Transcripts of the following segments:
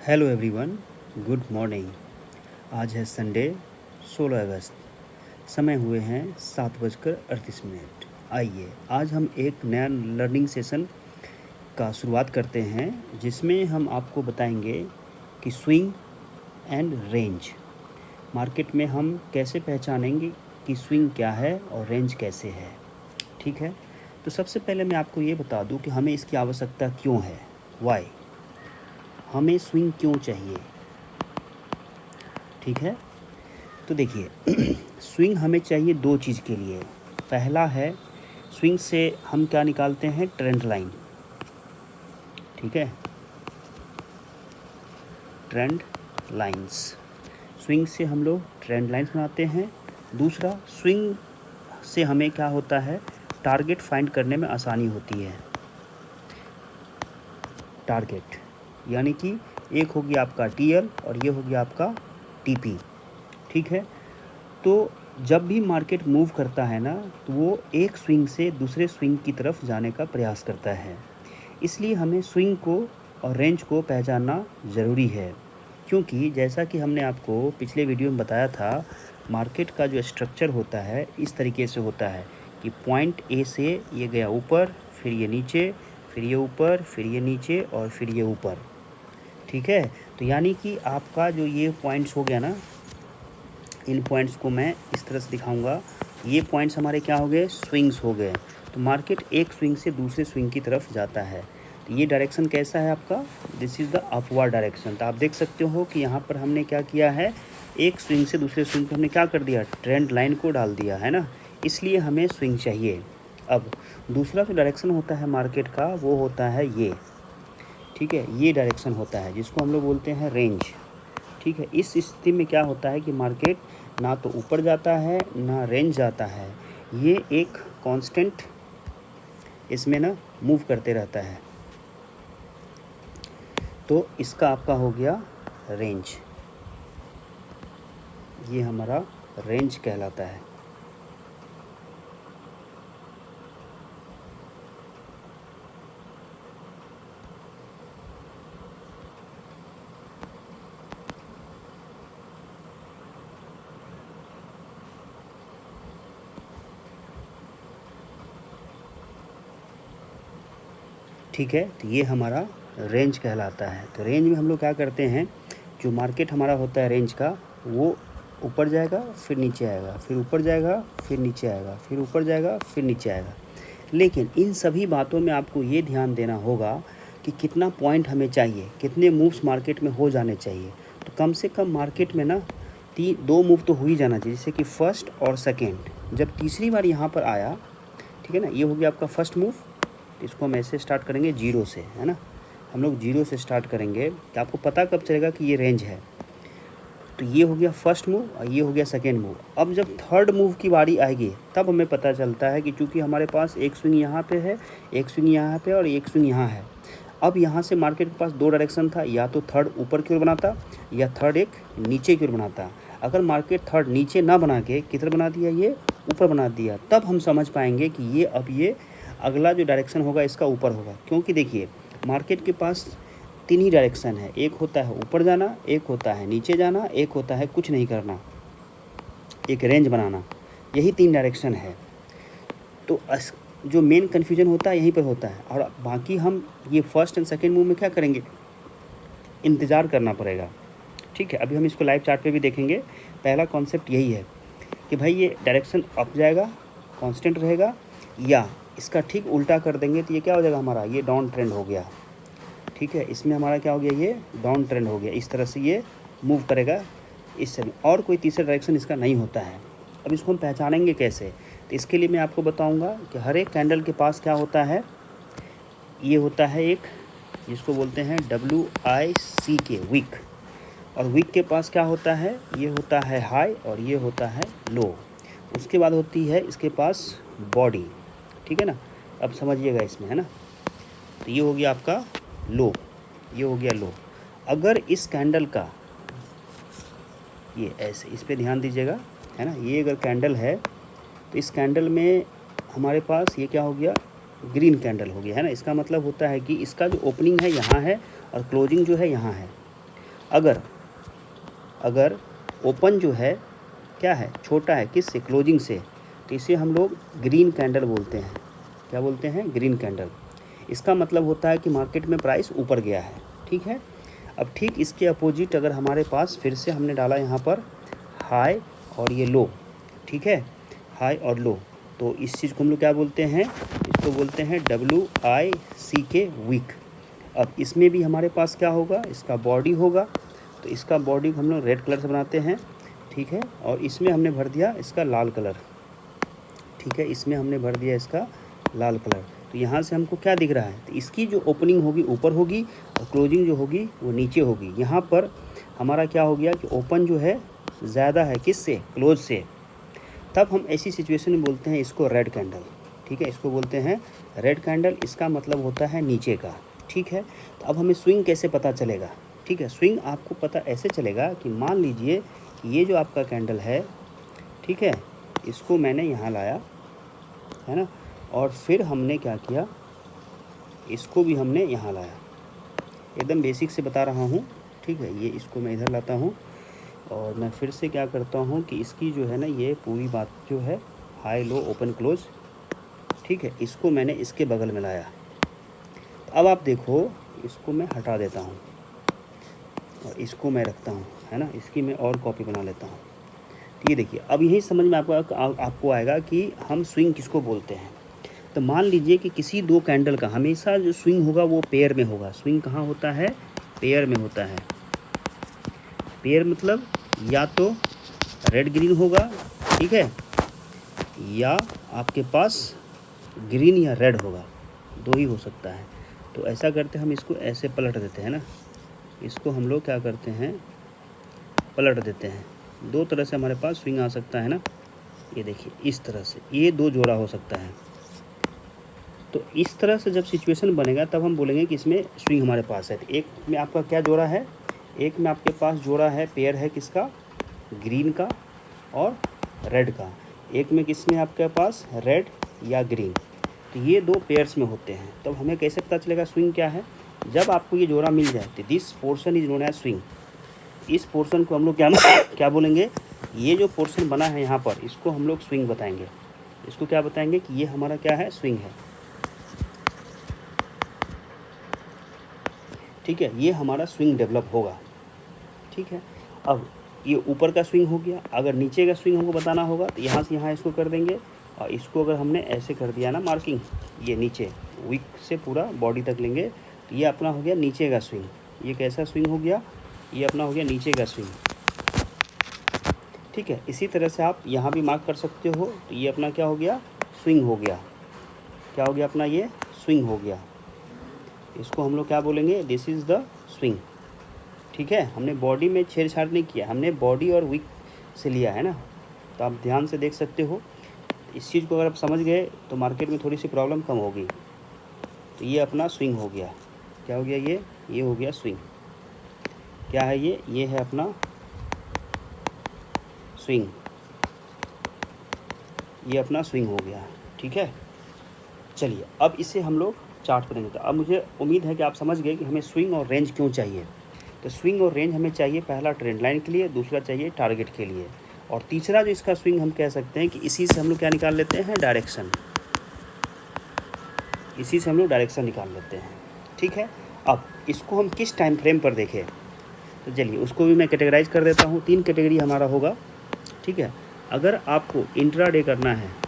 Hello everyone, good morning. आज है Sunday 16 अगस्त। समय हुए हैं 7:38। आइए आज हम एक नया लर्निंग सेशन का शुरुआत करते हैं, जिसमें हम आपको बताएंगे कि स्विंग एंड रेंज मार्केट में हम कैसे पहचानेंगे कि स्विंग क्या है और रेंज कैसे है। ठीक है, तो सबसे पहले मैं आपको ये बता दूं कि हमें इसकी आवश्यकता क्यों है। वाई, हमें स्विंग क्यों चाहिए। ठीक है, तो देखिए स्विंग हमें चाहिए दो चीज़ के लिए। पहला है, स्विंग से हम क्या निकालते हैं, ट्रेंड लाइन। ठीक है, ट्रेंड लाइंस, स्विंग से हम लोग ट्रेंड लाइंस बनाते हैं। दूसरा, स्विंग से हमें क्या होता है, टारगेट फाइंड करने में आसानी होती है। टारगेट यानी कि एक हो गया आपका टीएल और ये हो गया आपका टीपी। ठीक है, तो जब भी मार्केट मूव करता है ना, तो वो एक स्विंग से दूसरे स्विंग की तरफ जाने का प्रयास करता है। इसलिए हमें स्विंग को और रेंज को पहचानना ज़रूरी है, क्योंकि जैसा कि हमने आपको पिछले वीडियो में बताया था, मार्केट का जो स्ट्रक्चर होता है इस तरीके से होता है कि पॉइंट ए से ये गया ऊपर, फिर ये नीचे, फिर ये ऊपर, फिर ये नीचे और फिर ये ऊपर। ठीक है, तो यानी कि आपका जो ये पॉइंट्स हो गया ना, इन पॉइंट्स को मैं इस तरह से दिखाऊंगा। ये पॉइंट्स हमारे क्या हो गए, स्विंग्स हो गए। तो मार्केट एक स्विंग से दूसरे स्विंग की तरफ जाता है। तो ये डायरेक्शन कैसा है आपका, this is the upward direction. तो आप देख सकते हो कि यहाँ पर हमने क्या किया है, एक स्विंग से दूसरे स्विंग पर हमने क्या कर दिया, ट्रेंड लाइन को डाल दिया है ना, इसलिए हमें स्विंग चाहिए। अब दूसरा जो डायरेक्शन होता है मार्केट का, वो होता है ये। ठीक है, ये डायरेक्शन होता है जिसको हम लोग बोलते हैं रेंज। ठीक है, इस स्थिति में क्या होता है कि मार्केट ना तो ऊपर जाता है ना रेंज जाता है, ये एक कांस्टेंट इसमें ना मूव करते रहता है। तो इसका आपका हो गया रेंज, ये हमारा रेंज कहलाता है। ठीक है, तो ये हमारा रेंज कहलाता है। तो रेंज में हम लोग क्या करते हैं, जो मार्केट हमारा होता है रेंज का, वो ऊपर जाएगा फिर नीचे आएगा, फिर ऊपर जाएगा फिर नीचे आएगा, फिर ऊपर जाएगा फिर नीचे आएगा। लेकिन इन सभी बातों में आपको ये ध्यान देना होगा कि कितना पॉइंट हमें चाहिए, कितने मूव्स मार्केट में हो जाने चाहिए। तो कम से कम मार्केट में ना दो मूव तो हो ही जाना चाहिए, जैसे कि फर्स्ट और सेकेंड। जब तीसरी बार यहाँ पर आया, ठीक है ना, ये हो गया आपका फर्स्ट मूव। इसको हम ऐसे स्टार्ट करेंगे जीरो से, है ना, हम लोग जीरो से स्टार्ट करेंगे। तो आपको पता कब चलेगा कि ये रेंज है। तो ये हो गया फर्स्ट मूव और ये हो गया सेकेंड मूव। अब जब थर्ड मूव की बारी आएगी, तब हमें पता चलता है कि चूँकि हमारे पास एक स्विंग यहाँ पे है, एक स्विंग यहाँ पे और एक स्विंग यहाँ है। अब यहाँ से मार्केट के पास दो डायरेक्शन था, या तो थर्ड ऊपर की ओर बनाता या थर्ड एक नीचे की ओर बनाता। अगर मार्केट थर्ड नीचे ना बना के किधर बना दिया, ये ऊपर बना दिया, तब हम समझ पाएंगे कि ये अब ये अगला जो डायरेक्शन होगा इसका ऊपर होगा। क्योंकि देखिए मार्केट के पास तीन ही डायरेक्शन है, एक होता है ऊपर जाना, एक होता है नीचे जाना, एक होता है कुछ नहीं करना, एक रेंज बनाना। यही तीन डायरेक्शन है। तो जो मेन कन्फ्यूजन होता है यहीं पर होता है। और बाकी हम ये फर्स्ट एंड सेकेंड मूव में क्या करेंगे, इंतज़ार करना पड़ेगा। ठीक है, अभी हम इसको लाइव चार्ट पे भी देखेंगे। पहला कॉन्सेप्ट यही है कि भाई ये डायरेक्शन अप जाएगा, कांस्टेंट रहेगा, या इसका ठीक उल्टा कर देंगे तो ये क्या हो जाएगा, हमारा ये डाउन ट्रेंड हो गया। ठीक है, इसमें हमारा क्या हो गया, ये डाउन ट्रेंड हो गया। इस तरह से ये मूव करेगा इस समय, और कोई तीसरा डायरेक्शन इसका नहीं होता है। अब इसको हम पहचानेंगे कैसे, तो इसके लिए मैं आपको बताऊंगा कि हर एक कैंडल के पास क्या होता है, ये होता है एक, जिसको बोलते हैं WICK, वीक। और वीक के पास क्या होता है, ये होता है हाई और ये होता है लो। उसके बाद होती है इसके पास बॉडी। ठीक है ना, अब समझिएगा इसमें, है ना। तो ये हो गया आपका लो, ये हो गया लो। अगर इस कैंडल का ये ऐसे, इस पे ध्यान दीजिएगा, है ना, ये अगर कैंडल है तो इस कैंडल में हमारे पास ये क्या हो गया, ग्रीन कैंडल हो गया, है ना। इसका मतलब होता है कि इसका जो ओपनिंग है यहाँ है और क्लोजिंग जो है यहाँ है। अगर अगर ओपन जो है क्या है, छोटा है, किससे, क्लोजिंग से, तो इसे हम लोग ग्रीन कैंडल बोलते हैं। क्या बोलते हैं, ग्रीन कैंडल। इसका मतलब होता है कि मार्केट में प्राइस ऊपर गया है, ठीक है। अब ठीक इसके अपोजिट अगर हमारे पास फिर से हमने डाला यहाँ पर हाई और ये लो, ठीक है, हाई और लो, तो इस चीज़ को हम लोग क्या बोलते हैं, इसको बोलते हैं WICK, वीक। अब इसमें भी हमारे पास क्या होगा, इसका बॉडी होगा, तो इसका बॉडी हम लोग रेड कलर से बनाते हैं, ठीक है, और इसमें हमने भर दिया इसका लाल कलर, ठीक है, इसमें हमने भर दिया इसका लाल कलर। तो यहाँ से हमको क्या दिख रहा है, तो इसकी जो ओपनिंग होगी ऊपर होगी और क्लोजिंग जो होगी वो नीचे होगी। यहाँ पर हमारा क्या हो गया कि ओपन जो है ज़्यादा है किससे, क्लोज से, तब हम ऐसी सिचुएशन में बोलते हैं इसको रेड कैंडल, ठीक है, इसको बोलते हैं रेड कैंडल। इसका मतलब होता है नीचे का, ठीक है। तो अब हमें स्विंग कैसे पता चलेगा, ठीक है, स्विंग आपको पता ऐसे चलेगा कि मान लीजिए कि ये जो आपका कैंडल है, ठीक है, इसको मैंने यहाँ लाया है ना, और फिर हमने क्या किया, इसको भी हमने यहाँ लाया, एकदम बेसिक से बता रहा हूँ, ठीक है। ये इसको मैं इधर लाता हूँ और मैं फिर से क्या करता हूँ कि इसकी जो है ना ये पूरी बात जो है हाई लो ओपन क्लोज, ठीक है, इसको मैंने इसके बगल में लाया। अब आप देखो, इसको मैं हटा देता हूँ और इसको मैं रखता हूँ, है ना, इसकी मैं और कॉपी बना लेता हूँ। तो ये देखिए, अब यही समझ में आपको आएगा कि हम स्विंग किसको बोलते हैं। तो मान लीजिए कि किसी दो कैंडल का हमेशा जो स्विंग होगा वो पेयर में होगा। स्विंग कहाँ होता है, पेयर में होता है। पेयर मतलब या तो रेड ग्रीन होगा, ठीक है, या आपके पास ग्रीन या रेड होगा, दो ही हो सकता है। तो ऐसा करते हम इसको ऐसे पलट देते हैं ना, इसको हम लोग क्या करते हैं, पलट देते हैं। दो तरह से हमारे पास स्विंग आ सकता है ना, ये देखिए इस तरह से, ये दो जोड़ा हो सकता है। तो इस तरह से जब सिचुएशन बनेगा तब हम बोलेंगे कि इसमें स्विंग हमारे पास है। तो एक में आपका क्या जोड़ा है, एक में आपके पास जोड़ा है, पेयर है किसका, ग्रीन का और रेड का। एक में किसमें आपके पास रेड या ग्रीन। तो ये दो पेयर्स में होते हैं। तब हमें कैसे पता चलेगा स्विंग क्या है, जब आपको ये जोड़ा मिल जाए तो this portion is known as swing. इस पोर्शन को हम लोग क्या बोलेंगे, ये जो पोर्शन बना है यहाँ पर, इसको हम लोग स्विंग बताएंगे। इसको क्या बताएंगे कि ये हमारा क्या है, स्विंग है, ठीक है, ये हमारा स्विंग डेवलप होगा, ठीक है। अब ये ऊपर का स्विंग हो गया, अगर नीचे का स्विंग हमको बताना होगा तो यहाँ से यहाँ इसको कर देंगे, और इसको अगर हमने ऐसे कर दिया ना मार्किंग, ये नीचे विक से पूरा बॉडी तक लेंगे, तो ये अपना हो गया नीचे का स्विंग। ये कैसा स्विंग हो गया, ये अपना हो गया नीचे का स्विंग, ठीक है। इसी तरह से आप यहाँ भी मार्क कर सकते हो। तो ये अपना क्या हो गया, स्विंग हो गया, क्या हो गया अपना, ये स्विंग हो गया। इसको हम लोग क्या बोलेंगे, दिस इज़ द स्विंग, ठीक है। हमने बॉडी में छेड़छाड़ नहीं किया, हमने बॉडी और विक से लिया है ना। तो आप ध्यान से देख सकते हो, इस चीज़ को अगर आप समझ गए तो मार्केट में थोड़ी सी प्रॉब्लम कम होगी। तो ये अपना स्विंग हो गया, क्या हो गया, ये हो गया स्विंग। क्या है ये है अपना स्विंग, ये अपना स्विंग हो गया, ठीक है। चलिए अब इसे हम लोग चार्ट करेंगे। तो अब मुझे उम्मीद है कि आप समझ गए कि हमें स्विंग और रेंज क्यों चाहिए। तो स्विंग और रेंज हमें चाहिए, पहला ट्रेंड लाइन के लिए, दूसरा चाहिए टारगेट के लिए, और तीसरा जो इसका स्विंग हम कह सकते हैं कि इसी से हम लोग क्या निकाल लेते हैं, डायरेक्शन। इसी से हम लोग डायरेक्शन निकाल लेते हैं, ठीक है। अब इसको हम किस टाइम फ्रेम पर देखें, तो चलिए उसको भी मैं कैटेगराइज कर देता हूँ। 3 कैटेगरी हमारा होगा, ठीक है। अगर आपको इंट्राडे करना है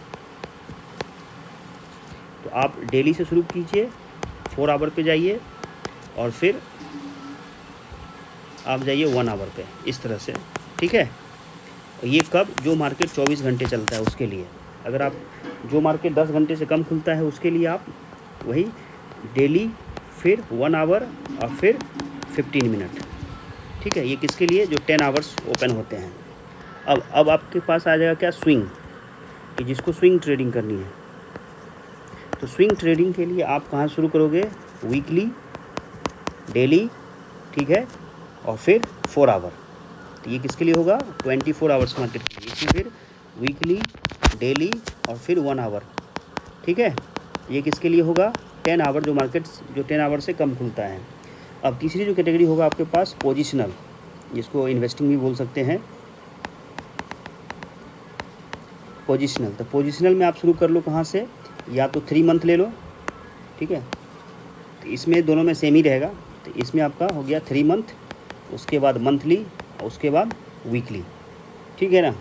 तो आप डेली से शुरू कीजिए, 4 आवर पे जाइए, और फिर आप जाइए 1 आवर पे, इस तरह से, ठीक है। और ये कब, जो मार्केट 24 घंटे चलता है उसके लिए। अगर आप जो मार्केट 10 घंटे से कम खुलता है उसके लिए आप वही डेली, फिर 1 आवर और फिर 15 मिनट, ठीक है। ये किसके लिए, जो 10 आवर्स ओपन होते हैं। अब आपके पास आ जाएगा क्या, स्विंग, कि जिसको स्विंग ट्रेडिंग करनी है। तो स्विंग ट्रेडिंग के लिए आप कहाँ शुरू करोगे, वीकली, डेली, ठीक है, और फिर 4 आवर। तो ये किसके लिए होगा, 24 आवर्स मार्केट के लिए। इसी फिर वीकली, डेली और फिर 1 आवर, ठीक है। ये किसके लिए होगा, 10 आवर, जो मार्केट जो 10 आवर से कम खुलता है। अब तीसरी जो कैटेगरी होगा आपके पास, पोजिशनल, जिसको इन्वेस्टिंग भी बोल सकते हैं। पोजिशनल, तो पोजिशनल में आप शुरू कर लो कहाँ से, या तो 3 मंथ ले लो, ठीक है, तो इसमें दोनों में सेम ही रहेगा। तो इसमें आपका हो गया 3 मंथ, उसके बाद मंथली और उसके बाद वीकली, ठीक है ना।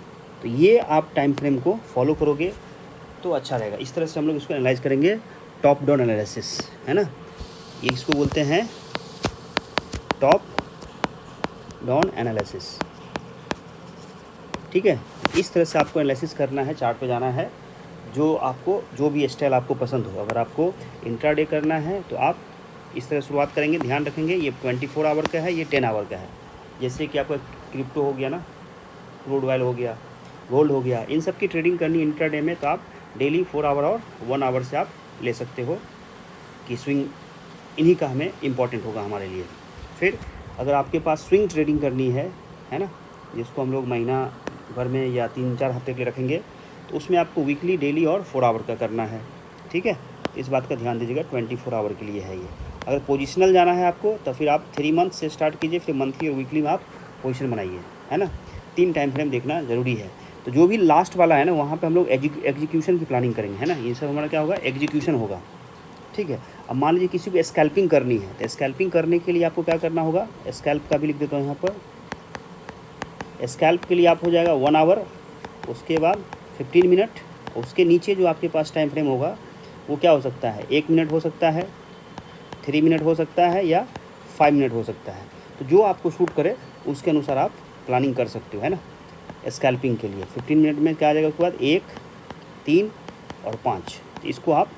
तो ये आप टाइम फ्रेम को फॉलो करोगे तो अच्छा रहेगा। इस तरह से हम लोग इसको एनालाइज करेंगे, टॉप डाउन एनालिसिस, है ना, ये इसको बोलते हैं टॉप डाउन एनालिसिस, ठीक है। इस तरह से आपको एनालिसिस करना है, चार्ट पे जाना है, जो आपको जो भी स्टाइल आपको पसंद हो। अगर आपको इंट्राडे करना है तो आप इस तरह शुरुआत करेंगे, ध्यान रखेंगे ये 24 आवर का है, ये 10 आवर का है। जैसे कि आपका क्रिप्टो हो गया ना, क्रूड ऑयल हो गया, गोल्ड हो गया, इन सब की ट्रेडिंग करनी इंट्राडे में, तो आप डेली 4 आवर और 1 आवर से आप ले सकते हो कि स्विंग इन्हीं का हमें इम्पॉर्टेंट होगा हमारे लिए। फिर अगर आपके पास स्विंग ट्रेडिंग करनी है ना, जिसको हम लोग महीना भर में या 3-4 हफ्ते के लिए रखेंगे, तो उसमें आपको वीकली, डेली और 4 आवर का करना है, ठीक है। इस बात का ध्यान दीजिएगा, 24 आवर के लिए है ये। अगर पोजिशनल जाना है आपको तो फिर आप 3 मंथ से स्टार्ट कीजिए, फिर मंथली और वीकली में आप पोजीशन बनाइए, है ना। 3 टाइम फ्रेम देखना ज़रूरी है। तो जो भी लास्ट वाला है ना, वहाँ पे हम लोग एग्जीक्यूशन की प्लानिंग करेंगे, है ना। ये सब हमारा क्या होगा, एग्जीक्यूशन होगा, ठीक है। अब मान लीजिए किसी को स्कैल्पिंग करनी है, तो स्कैल्पिंग करने के लिए आपको क्या करना होगा, स्कैल्प का भी लिख देता हूँ यहाँ पर। स्कैल्प के लिए आप हो जाएगा 1 आवर, उसके बाद 15 मिनट, उसके नीचे जो आपके पास टाइम फ्रेम होगा वो क्या हो सकता है, 1 मिनट हो सकता है, 3 मिनट हो सकता है, या 5 मिनट हो सकता है। तो जो आपको शूट करे उसके अनुसार आप प्लानिंग कर सकते हो, है ना। स्कैल्पिंग के लिए 15 मिनट में क्या आ जाएगा, उसके बाद 1, 3 और 5, तो इसको आप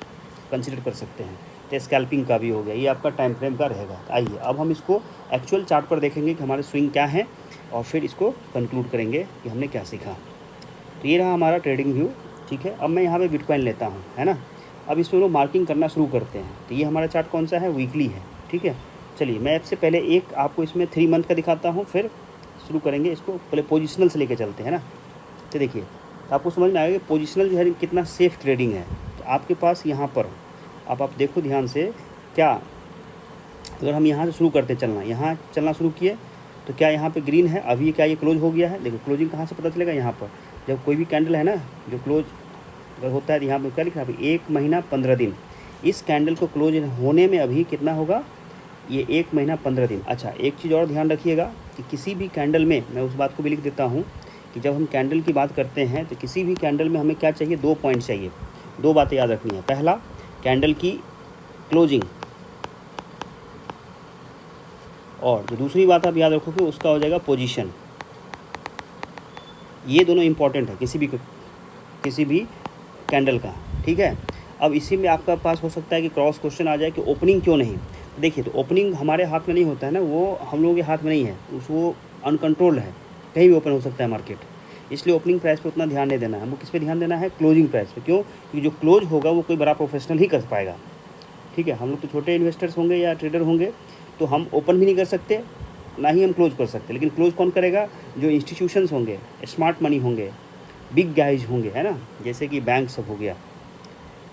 कंसिडर कर सकते हैं। तो स्कैल्पिंग का भी हो गया, ये आपका टाइम फ्रेम का रहेगा। आइए अब हम इसको एक्चुअल चार्ट पर देखेंगे कि हमारे स्विंग क्या है, और फिर इसको कंक्लूड करेंगे कि हमने क्या सीखा। तो ये रहा हमारा ट्रेडिंग व्यू, ठीक है। अब मैं यहाँ पे बिटकॉइन लेता हूँ, है ना। अब इसमें लोग मार्किंग करना शुरू करते हैं। तो ये हमारा चार्ट कौन सा है, वीकली है, ठीक है। चलिए मैं आपसे पहले एक आपको इसमें 3 मंथ का दिखाता हूँ, फिर शुरू करेंगे इसको। पहले पोजिशनल से लेके चलते हैं ना। तो देखिए, तो आपको समझ में आएगा कि पोजिशनल जो है कितना सेफ़ ट्रेडिंग है। तो आपके पास यहाँ पर आप देखो ध्यान से, क्या अगर हम यहाँ से शुरू करते चलना, यहाँ चलना शुरू किए तो क्या यहाँ पे ग्रीन है, अभी क्या ये क्लोज हो गया है। देखो क्लोजिंग कहाँ से पता चलेगा, यहाँ पर जब कोई भी कैंडल है ना जो क्लोज अगर होता है, तो यहाँ पर क्या लिखा है, 1 महीना 15 दिन। इस कैंडल को क्लोज होने में अभी कितना होगा, ये 1 महीना 15 दिन। अच्छा, एक चीज़ और ध्यान रखिएगा कि किसी भी कैंडल में, मैं उस बात को भी लिख देता हूँ कि जब हम कैंडल की बात करते हैं तो किसी भी कैंडल में हमें क्या चाहिए, 2 पॉइंट चाहिए। 2 बातें याद रखनी है। पहला, कैंडल की क्लोजिंग, और जो दूसरी बात आप याद रखोगे उसका हो जाएगा पोजीशन। ये दोनों इंपॉर्टेंट है किसी भी कैंडल का, ठीक है। अब इसी में आपका पास हो सकता है कि क्रॉस क्वेश्चन आ जाए कि ओपनिंग क्यों नहीं। देखिए, तो ओपनिंग हमारे हाथ में नहीं होता है ना, वो हम लोगों के हाथ में नहीं है, वो अनकंट्रोल्ड है, कहीं भी ओपन हो सकता है मार्केट। इसलिए ओपनिंग प्राइस पे उतना ध्यान नहीं देना है, हमको किस पे ध्यान देना है, क्लोजिंग प्राइस पे। क्यों, क्योंकि जो क्लोज होगा वो कोई बड़ा प्रोफेशनल ही कर पाएगा, ठीक है। हम लोग तो छोटे इन्वेस्टर्स होंगे या ट्रेडर होंगे, तो हम ओपन भी नहीं कर सकते, ना ही हम क्लोज कर सकते। लेकिन क्लोज कौन करेगा, जो इंस्टीट्यूशंस होंगे, स्मार्ट मनी होंगे, बिग गाइज होंगे, है ना, जैसे कि बैंक सब हो गया,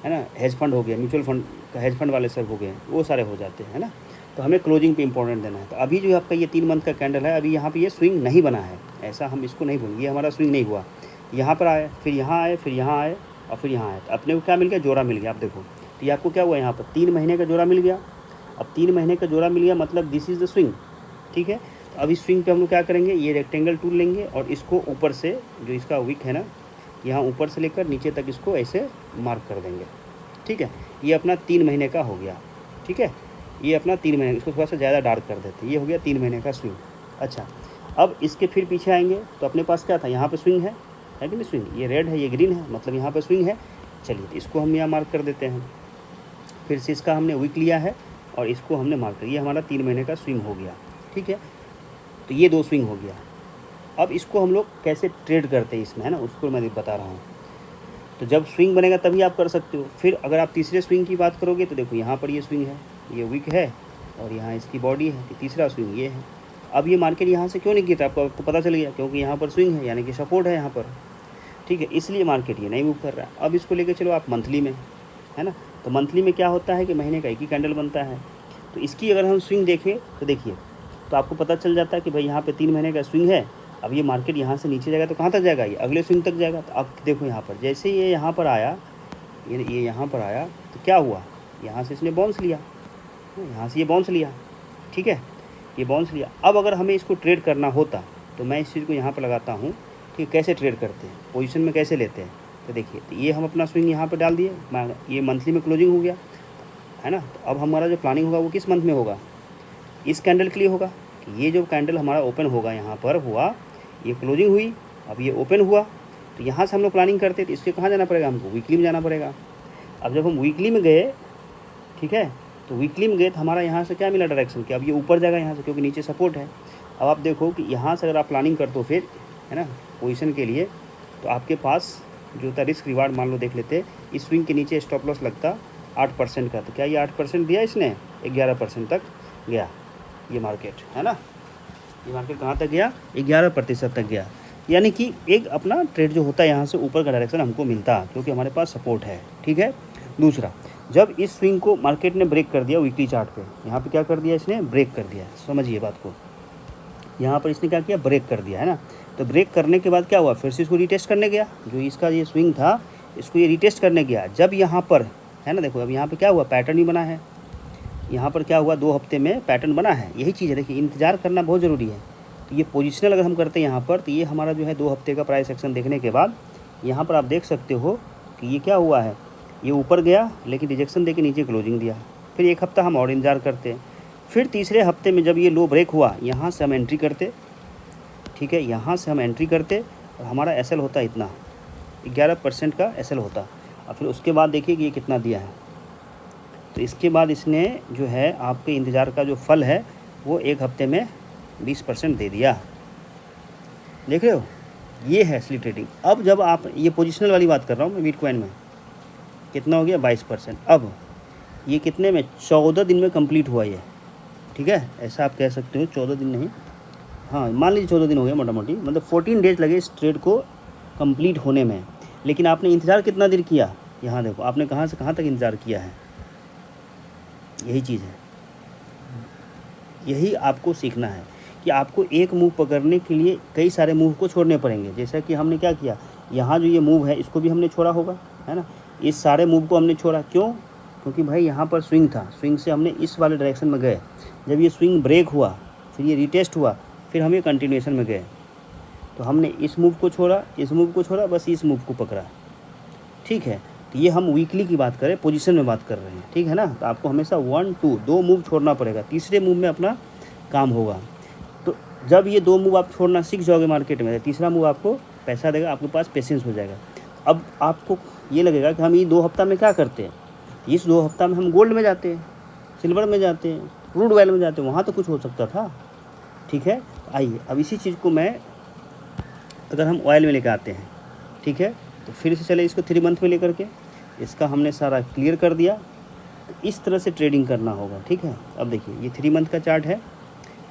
है ना, हेज फंड हो गया, म्यूचुअल फंड का हेज फंड वाले सब हो गए, वो सारे हो जाते हैं ना। तो हमें क्लोजिंग पे इंपॉर्टेंट देना है। तो अभी जो आपका ये 3 मंथ का कैंडल है, अभी यहाँ पे ये स्विंग नहीं बना है, ऐसा हम इसको नहीं बोलेंगे, ये हमारा स्विंग नहीं हुआ। यहाँ पर आए, फिर यहाँ आए, फिर यहाँ आए, और फिर यहाँ आए, तो अपने को क्या मिल गया, जोड़ा मिल गया। आप देखो, तो ये आपको क्या हुआ, यहाँ पर 3 महीने का जोड़ा मिल गया। अब 3 महीने का जोड़ा मिल गया, मतलब दिस इज़ द स्विंग, ठीक है। तो अब इस स्विंग पे हम लोग क्या करेंगे, ये रेक्टेंगल टूल लेंगे और इसको ऊपर से, जो इसका विक है ना, यहाँ ऊपर से लेकर नीचे तक इसको ऐसे मार्क कर देंगे, ठीक है। ये अपना 3 महीने का हो गया, ठीक है। ये अपना 3 महीने, इसको थोड़ा सा ज़्यादा डार्क कर देते हैं, ये हो गया 3 महीने का स्विंग। अच्छा, अब इसके फिर पीछे आएंगे तो अपने पास क्या था, यहाँ पे स्विंग है कि नहीं, स्विंग, ये रेड है, ये ग्रीन है, मतलब यहाँ पे स्विंग है। चलिए, तो इसको हम यहाँ मार्क कर देते हैं। फिर से इसका हमने विक लिया है और इसको हमने मार्क कर, ये हमारा 3 महीने का स्विंग हो गया, ठीक है। तो ये 2 स्विंग हो गया। अब इसको हम लोग कैसे ट्रेड करते हैं इसमें, है ना, उसको मैं बता रहा हूँ। तो जब स्विंग बनेगा तभी आप कर सकते हो। फिर अगर आप तीसरे स्विंग की बात करोगे तो देखो, यहाँ पर ये स्विंग है, ये विक है, और यहाँ इसकी बॉडी है, तो तीसरा स्विंग ये है। अब ये मार्केट यहाँ से क्यों नहीं गिरता, आपको पता चल गया, क्योंकि यहाँ पर स्विंग है, यानी कि सपोर्ट है यहाँ पर, ठीक है, इसलिए मार्केट ये नहीं मूव कर रहा है। अब इसको लेके चलो आप मंथली में, है ना। तो मंथली में क्या होता है कि महीने का एक ही कैंडल बनता है। तो इसकी अगर हम स्विंग देखें तो देखिए, तो आपको पता चल जाता है कि भाई यहाँ पे 3 महीने का स्विंग है। अब ये मार्केट यहाँ से नीचे जाएगा तो कहाँ तक जाएगा, ये अगले स्विंग तक जाएगा। तो अब देखो यहाँ पर जैसे ये यहाँ पर आया, ये यहाँ पर आया तो क्या हुआ, यहाँ से इसने बाउंस लिया, यहाँ से ये बाउंस लिया, ठीक है, ये बाउंस लिया। अब अगर हमें इसको ट्रेड करना होता तो मैं इस चीज़ को यहाँ पर लगाता हूँ, ठीक, कैसे ट्रेड करते हैं, पोजीशन में कैसे लेते हैं। तो देखिए, तो ये हम अपना स्विंग यहाँ पर डाल दिए, ये मंथली में क्लोजिंग हो गया है ना। तो अब हमारा जो प्लानिंग होगा वो किस मंथ में होगा, इस कैंडल के लिए होगा कि ये जो कैंडल हमारा ओपन होगा यहाँ पर हुआ, ये क्लोजिंग हुई, अब ये ओपन हुआ, तो यहाँ से हम लोग प्लानिंग करते हैं। तो इसके कहाँ जाना पड़ेगा, हमको वीकली में जाना पड़ेगा। अब जब हम वीकली में गए, ठीक है, तो वीकली में गए तो हमारा यहाँ से क्या मिला डायरेक्शन, कि अब ये ऊपर जाएगा यहाँ से, क्योंकि नीचे सपोर्ट है। अब आप देखो कि यहाँ से अगर आप प्लानिंग करते हो फिर, है ना, पोजीशन के लिए, तो आपके पास जो होता है रिस्क रिवार्ड, मान लो देख लेते, इस स्विंग के नीचे स्टॉप लॉस लगता 8% का, तो क्या ये 8% दिया इसने, 11% तक गया ये मार्केट, है ना। ये मार्केट कहाँ तक गया, 11% तक गया। यानी कि एक अपना ट्रेड जो होता है यहाँ से ऊपर का डायरेक्शन हमको मिलता, क्योंकि हमारे पास सपोर्ट है, ठीक है। दूसरा, जब इस स्विंग को मार्केट ने ब्रेक कर दिया वीकली चार्ट पे, यहाँ पे क्या कर दिया इसने, ब्रेक कर दिया, समझिए बात को, यहाँ पर इसने क्या किया, ब्रेक कर दिया, है ना। तो ब्रेक करने के बाद क्या हुआ, फिर से इसको रिटेस्ट करने गया, जो इसका ये स्विंग था इसको ये रिटेस्ट करने गया। जब यहाँ पर, है ना, देखो अब यहाँ पर क्या हुआ, पैटर्न ही बना है, यहाँ पर क्या हुआ, 2 हफ्ते में पैटर्न बना है। यही चीज़ है, देखिए इंतजार करना बहुत ज़रूरी है। तो ये पोजिशनल अगर हम करते हैं यहाँ पर, तो ये हमारा जो है 2 हफ्ते का प्राइस एक्शन देखने के बाद यहाँ पर आप देख सकते हो कि ये क्या हुआ है, ये ऊपर गया लेकिन रिजेक्शन देके नीचे क्लोजिंग दिया। फिर 1 हफ्ता हम और इंतजार करते हैं, फिर तीसरे हफ्ते में जब ये लो ब्रेक हुआ, यहाँ से हम एंट्री करते, ठीक है, यहाँ से हम एंट्री करते और हमारा एसएल होता इतना, 11% का एसएल होता। और फिर उसके बाद देखिए कि ये कितना दिया है। तो इसके बाद इसने जो है आपके इंतज़ार का जो फल है वो 1 हफ्ते में 20% दे दिया। देख रहे हो, ये है असली ट्रेडिंग। अब जब आप, ये पोजिशनल वाली बात कर रहा हूँ मैं, बिटकॉइन में कितना हो गया, 22%। अब ये कितने में, 14 दिन में कंप्लीट हुआ ये, ठीक है, ऐसा आप कह सकते हो, 14 दिन नहीं, हाँ मान लीजिए 14 दिन हो गया मोटा मोटी, मतलब 14 डेज लगे इस ट्रेड को कंप्लीट होने में। लेकिन आपने इंतज़ार कितना देर किया, यहाँ देखो आपने कहाँ से कहाँ तक इंतज़ार किया है। यही चीज़ है, यही आपको सीखना है कि आपको एक मूव पकड़ने के लिए कई सारे मूव को छोड़ने पड़ेंगे। जैसा कि हमने क्या किया, यहाँ जो ये मूव है इसको भी हमने छोड़ा होगा, है ना, इस सारे मूव को हमने छोड़ा। क्यों, क्योंकि भाई यहाँ पर स्विंग था, स्विंग से हमने इस वाले डायरेक्शन में गए, जब ये स्विंग ब्रेक हुआ, फिर ये रिटेस्ट हुआ, फिर हम ये कंटिन्यूएशन में गए, तो हमने इस मूव को छोड़ा, इस मूव को छोड़ा, बस इस मूव को पकड़ा, ठीक है। तो ये हम वीकली की बात करें, पोजीशन में बात कर रहे हैं, ठीक है ना। तो आपको हमेशा 1 2 2 मूव छोड़ना पड़ेगा, तीसरे मूव में अपना काम होगा। तो जब ये 2 मूव आप छोड़ना सीख जाओगे मार्केट में, तीसरा मूव आपको पैसा देगा, आपके पास पेशेंस हो जाएगा। अब आपको ये लगेगा कि हम ये 2 हफ्ता में क्या करते हैं, इस 2 हफ्ता में हम गोल्ड में जाते हैं, सिल्वर में जाते हैं, क्रूड ऑयल में जाते हैं, वहाँ तो कुछ हो सकता था, ठीक है। आइए अब इसी चीज़ को मैं, अगर हम ऑयल में लेकर आते हैं, ठीक है, तो फिर से चले इसको 3 मंथ में लेकर के, इसका हमने सारा क्लियर कर दिया। तो इस तरह से ट्रेडिंग करना होगा, ठीक है। अब देखिए ये 3 मंथ का चार्ट है,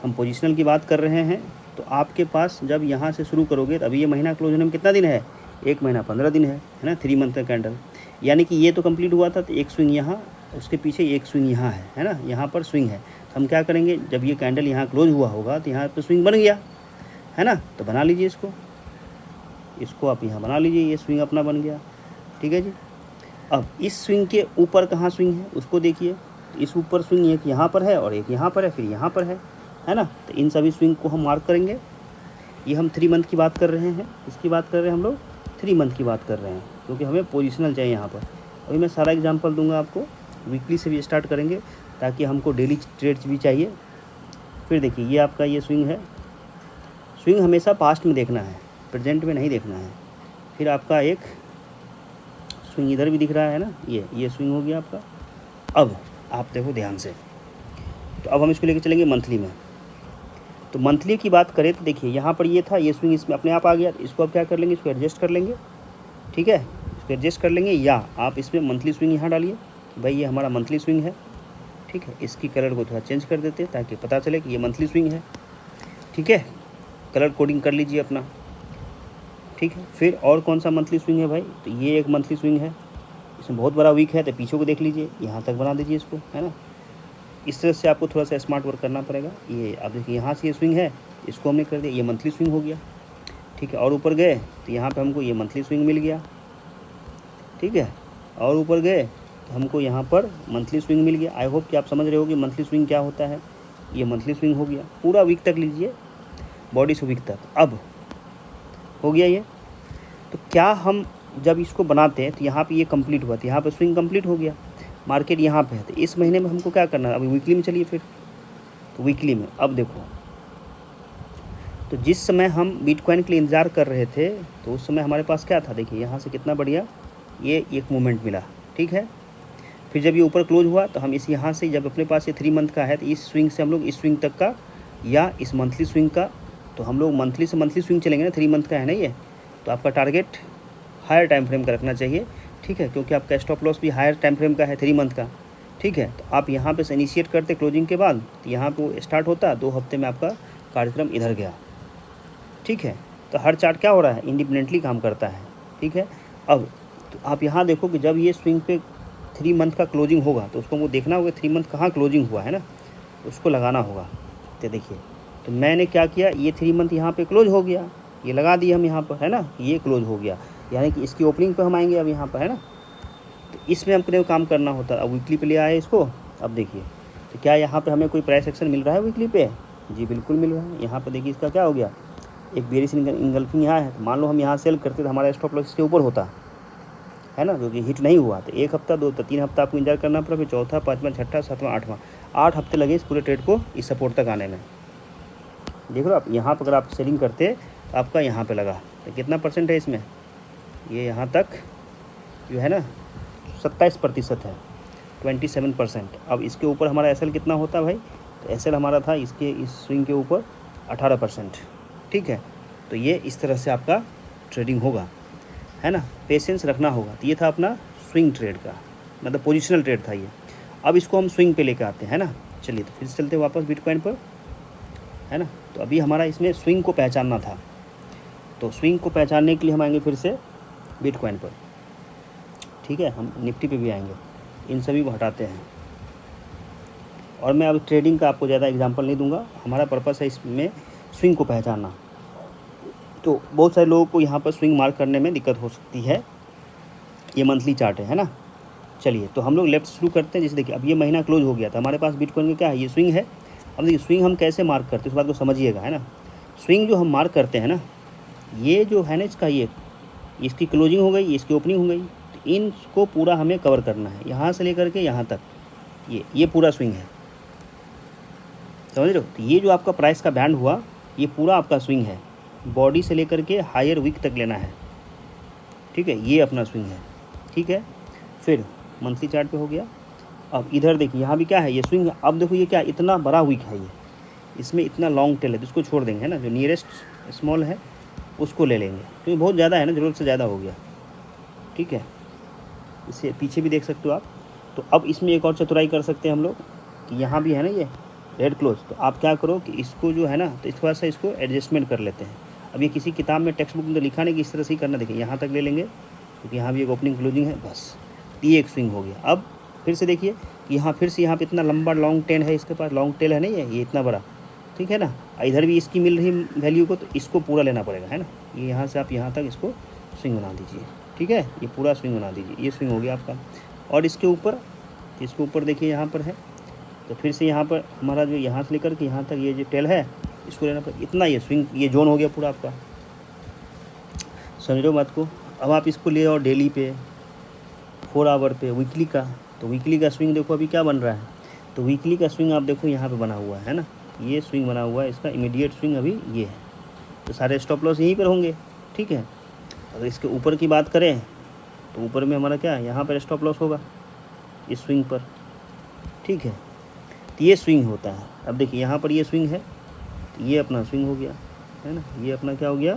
हम पोजीशनल की बात कर रहे हैं। तो आपके पास जब यहाँ से शुरू करोगे, तो अभी ये महीना क्लोज होने में कितना दिन है, 1 महीना 15 दिन है ना, 3 मंथ का कैंडल। यानी कि ये तो कंप्लीट हुआ था, तो एक स्विंग यहाँ, उसके पीछे एक स्विंग यहाँ है ना, यहाँ पर स्विंग है। तो हम क्या करेंगे, जब ये कैंडल यहाँ क्लोज हुआ होगा तो यहाँ पर स्विंग बन गया है ना, तो बना लीजिए इसको आप यहाँ बना लीजिए, ये स्विंग अपना बन गया, ठीक है जी। अब इस स्विंग के ऊपर कहाँ स्विंग है उसको देखिए, इस ऊपर स्विंग एक यहाँ पर है और एक यहाँ पर है, फिर यहाँ पर है ना। तो इन सभी स्विंग को हम मार्क करेंगे। ये हम 3 मंथ की बात कर रहे हैं, इसकी बात कर रहे हैं हम लोग, 3 मंथ की बात कर रहे हैं, क्योंकि हमें पोजिशनल चाहिए यहाँ पर। अभी मैं सारा एग्जाम्पल दूंगा आपको, वीकली से भी स्टार्ट करेंगे ताकि हमको डेली ट्रेड्स भी चाहिए। फिर देखिए ये आपका ये स्विंग है, स्विंग हमेशा पास्ट में देखना है, प्रेजेंट में नहीं देखना है। फिर आपका एक स्विंग इधर भी दिख रहा है ना, ये स्विंग हो गया आपका। अब आप देखो ध्यान से, तो अब हम इसको लेके चलेंगे मंथली में। तो मंथली की बात करें तो देखिए यहाँ पर ये था, ये स्विंग इसमें अपने आप आ गया। इसको आप क्या कर लेंगे, इसको एडजस्ट कर लेंगे, ठीक है, इसको एडजस्ट कर लेंगे। या आप इसमें मंथली स्विंग यहाँ डालिए, भाई ये हमारा मंथली स्विंग है, ठीक है। इसकी कलर को थोड़ा चेंज कर देते हैं ताकि पता चले कि ये मंथली स्विंग है, ठीक है। कलर कोडिंग कर लीजिए अपना, ठीक है। फिर और कौन सा मंथली स्विंग है भाई, तो ये एक मंथली स्विंग है, इसमें बहुत बड़ा वीक है, तो पीछे को देख लीजिए, यहाँ तक बना दीजिए इसको, है ना। इस तरह से आपको थोड़ा सा स्मार्ट वर्क करना पड़ेगा। ये आप देखिए यहाँ से ये स्विंग है, इसको हमने कर दिया, ये मंथली स्विंग हो गया, ठीक है। और ऊपर गए तो यहाँ पे हमको ये मंथली स्विंग मिल गया, ठीक है। और ऊपर गए तो हमको यहाँ पर मंथली स्विंग मिल गया। आई होप कि आप समझ रहे हो कि मंथली स्विंग क्या होता है। ये मंथली स्विंग हो गया, पूरा वीक तक लीजिए, बॉडी से वीक तक। अब हो गया ये। तो क्या हम जब इसको बनाते हैं तो यहाँ पे ये कंप्लीट हुआ, तो यहाँ पे स्विंग कंप्लीट हो गया, मार्केट यहाँ पे है। तो इस महीने में हमको क्या करना है, अभी वीकली में चलिए फिर। तो वीकली में अब देखो, तो जिस समय हम बिटकॉइन के लिए इंतज़ार कर रहे थे तो उस समय हमारे पास क्या था, देखिए यहाँ से कितना बढ़िया ये एक मूवमेंट मिला, ठीक है। फिर जब ये ऊपर क्लोज हुआ तो हम इस यहाँ से, जब अपने पास ये 3 मंथ का है तो इस स्विंग से हम लोग इस स्विंग तक का या इस मंथली स्विंग का, तो हम लोग मंथली से मंथली स्विंग चलेंगे ना, 3 मंथ का है ना ये। तो आपका टारगेट हायर टाइम फ्रेम का रखना चाहिए, ठीक है, क्योंकि आपका स्टॉप लॉस भी हायर टाइम फ्रेम का है, 3 मंथ का, ठीक है। तो आप यहाँ पे से इनिशिएट करते क्लोजिंग के बाद, तो यहाँ पे वो स्टार्ट होता, 2 हफ्ते में आपका कार्यक्रम इधर गया, ठीक है। तो हर चार्ट क्या हो रहा है, इंडिपेंडेंटली काम करता है, ठीक है। अब तो आप यहाँ देखो कि जब ये स्विंग पे 3 मंथ का क्लोजिंग होगा तो उसको वो देखना होगा 3 मंथ कहाँ क्लोजिंग हुआ है ना, उसको लगाना होगा। तो देखिए, तो मैंने क्या किया, ये 3 मंथ यहाँ पे क्लोज हो गया, ये लगा दिए हम यहाँ पर, है ना, ये क्लोज हो गया, यानी कि इसकी ओपनिंग पे हम आएंगे अब यहाँ पर, है ना। तो इसमें हमको काम करना होता है। अब वीकली पे ले आए इसको। अब देखिए, तो क्या यहाँ पे हमें कोई प्राइस एक्शन मिल रहा है वीकली पे? जी बिल्कुल मिल रहा है। यहाँ पर देखिए इसका क्या हो गया, एक बेरिश इंगल्फिंग यहाँ है। तो मान लो हम यहाँ सेल करते तो हमारा स्टॉप लॉस इसके ऊपर होता, है ना, जो कि हिट नहीं हुआ। तो 1 हफ्ता, 2 3 हफ्ता आपको इंतजार करना पड़ा, फिर चौथा, 5वां, 6ठा, 7वां, 8वां, 8 हफ्ते लगे इस पूरे ट्रेड को इस सपोर्ट तक आने में। देख लो आप, यहाँ पर अगर आप सेलिंग करते तो आपका यहाँ पे लगा, तो कितना परसेंट है इसमें, ये यहाँ तक जो है ना 27% है, 27%। अब इसके ऊपर हमारा एसएल कितना होता है भाई, तो एसएल हमारा था इसके इस स्विंग के ऊपर 18%, ठीक है। तो ये इस तरह से आपका ट्रेडिंग होगा, है ना, पेशेंस रखना होगा। तो ये था अपना स्विंग ट्रेड का, मतलब पोजिशनल ट्रेड था ये। अब इसको हम स्विंग पे लेकर आते हैं, है ना। चलिए तो फिर से चलते हैं वापस बिटकॉइन पर, है ना। तो अभी हमारा इसमें स्विंग को पहचानना था, तो स्विंग को पहचानने के लिए हम आएंगे फिर से बिटकॉइन पर, ठीक है। हम निफ्टी पे भी आएंगे, इन सभी को हटाते हैं। और मैं अब ट्रेडिंग का आपको ज़्यादा एग्जांपल नहीं दूंगा, हमारा पर्पस है इसमें स्विंग को पहचानना। तो बहुत सारे लोगों को यहाँ पर स्विंग मार्क करने में दिक्कत हो सकती है। ये मंथली चार्ट है ना। चलिए तो हम लोग लेफ्ट शुरू करते हैं। जैसे देखिए, अब ये महीना क्लोज हो गया था, हमारे पास बिटकॉइन का क्या है, ये स्विंग है। अब देखिए स्विंग हम कैसे मार्क करते हैं इस बात को समझिएगा, है ना। स्विंग जो हम मार्क करते हैं ना, ये जो है ना इसका, ये इसकी क्लोजिंग हो गई, इसकी ओपनिंग हो गई, तो इनको पूरा हमें कवर करना है, यहाँ से लेकर के यहाँ तक, ये पूरा स्विंग है, समझ रहे हो। तो ये जो आपका प्राइस का बैंड हुआ, ये पूरा आपका स्विंग है, बॉडी से लेकर के हायर वीक तक लेना है, ठीक है। ये अपना स्विंग है, ठीक है। फिर मंथली चार्ट पे हो गया। अब इधर देखिए, यहाँ भी क्या है, ये स्विंग है। अब देखो ये क्या, इतना बड़ा वीक है ये, इसमें इतना लॉन्ग टेल है, तो इसको छोड़ देंगे, है ना। जो नियरेस्ट स्मॉल है उसको ले लेंगे, क्योंकि बहुत ज़्यादा है ना, ज़रूरत से ज़्यादा हो गया, ठीक है। इसे पीछे भी देख सकते हो आप। तो अब इसमें एक और चतुराई कर सकते हैं हम लोग कि यहाँ भी है ना ये रेड क्लोज, तो आप क्या करो कि इसको जो है ना, तो थोड़ा सा इसको एडजस्टमेंट कर लेते हैं। अब ये किसी किताब में टेक्स्ट बुक में तो लिखा नहीं कि इस तरह से ही करना। देखिए यहाँ तक ले लेंगे, क्योंकि यहाँ भी एक ओपनिंग क्लोजिंग है, बस ये एक स्विंग हो गया। अब फिर से देखिए कि यहाँ फिर से यहाँ पे इतना लंबा लॉन्ग टेल है, इसके पास लॉन्ग टेल है नहीं है, ये इतना बड़ा, ठीक है ना। इधर भी इसकी मिल रही वैल्यू को, तो इसको पूरा लेना पड़ेगा, है ना। ये यहाँ से आप यहाँ तक इसको स्विंग बना दीजिए, ठीक है। ये पूरा स्विंग बना दीजिए, ये स्विंग हो गया आपका। और इसके ऊपर देखिए यहाँ पर है, तो फिर से यहाँ पर हमारा जो यहाँ से लेकर के यहाँ तक ये जो टेल है, इसको लेना पड़ेगा, इतना ये स्विंग, ये जोन हो गया पूरा आपका, समझ लो बात को। अब आप इसको ले आओ डेली पे, 4 आवर पे, वीकली का। तो वीकली का स्विंग देखो अभी क्या बन रहा है, तो वीकली का स्विंग आप देखो यहाँ पे बना हुआ है ना, ये स्विंग बना हुआ है, इसका इमीडिएट स्विंग अभी ये है। तो सारे स्टॉप लॉस यहीं पर होंगे, ठीक है। अगर इसके ऊपर की बात करें तो ऊपर में हमारा क्या है, यहाँ पर स्टॉप लॉस होगा इस स्विंग पर, ठीक है। तो ये स्विंग होता है। अब देखिए यहाँ पर ये स्विंग है, तो ये अपना स्विंग हो गया, है ना, ये अपना क्या हो गया,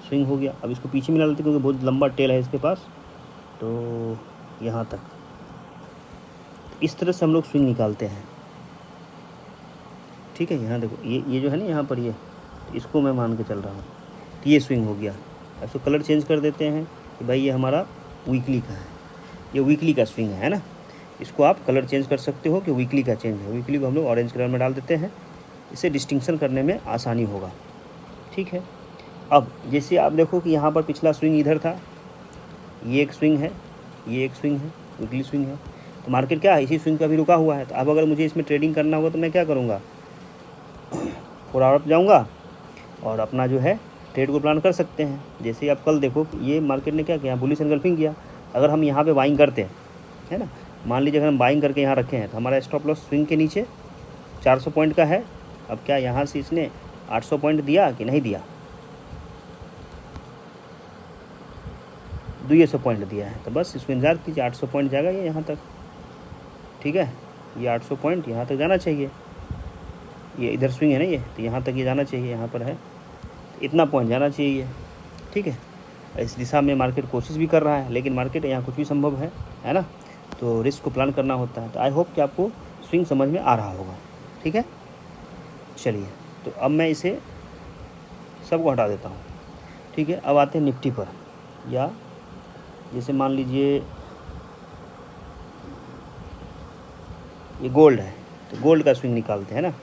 स्विंग हो गया। अब इसको पीछे मिला लेते क्योंकि बहुत लंबा टेल है इसके पास, तो यहाँ तक इस तरह से हम लोग स्विंग निकालते हैं, ठीक है। यहाँ देखो ये जो है ना यहाँ पर ये, तो इसको मैं मान के चल रहा हूँ, तो ये स्विंग हो गया। अब इसको कलर चेंज कर देते हैं कि भाई ये हमारा वीकली का है, ये वीकली का स्विंग है ना। इसको आप कलर चेंज कर सकते हो कि वीकली का चेंज है। वीकली को हम लोग ऑरेंज कलर में डाल देते हैं, इससे डिस्टिंक्शन करने में आसानी होगा। ठीक है, अब जैसे आप देखो कि यहाँ पर पिछला स्विंग इधर था, ये एक स्विंग है, ये एक स्विंग है, वीकली स्विंग है। तो मार्केट क्या है, इसी स्विंग का भी रुका हुआ है। तो अब अगर मुझे इसमें ट्रेडिंग करना होगा तो मैं क्या करूँगा, 4 आवर पर जाऊँगा और अपना जो है ट्रेड को प्लान कर सकते हैं। जैसे ही आप कल देखो ये मार्केट ने क्या किया, बुलिश एनगल्फिंग किया। अगर हम यहाँ पे बाइंग करते हैं, है ना, मान लीजिए अगर हम बाइंग करके यहाँ रखे हैं तो हमारा स्टॉप लॉस स्विंग के नीचे 400 पॉइंट का है। अब क्या यहाँ से इसने 800 पॉइंट दिया कि नहीं दिया, 200 पॉइंट दिया है। तो बस इसको इंतजार कीजिए, 800 पॉइंट जाएगा ये यहाँ तक। ठीक है, ये 800 पॉइंट यहाँ तक जाना चाहिए। ये इधर स्विंग है ना ये, तो यहाँ तक ये जाना चाहिए, यहाँ पर है, इतना पॉइंट जाना चाहिए। ठीक है, इस दिशा में मार्केट कोशिश भी कर रहा है, लेकिन मार्केट यहाँ कुछ भी संभव है ना। तो रिस्क को प्लान करना होता है। तो आई होप कि आपको स्विंग समझ में आ रहा होगा। ठीक है, चलिए तो अब मैं इसे सबको हटा देता हूँ। ठीक है, अब आते हैं निफ्टी पर, या जैसे मान लीजिए ये गोल्ड है, तो गोल्ड का स्विंग निकालते हैं ना।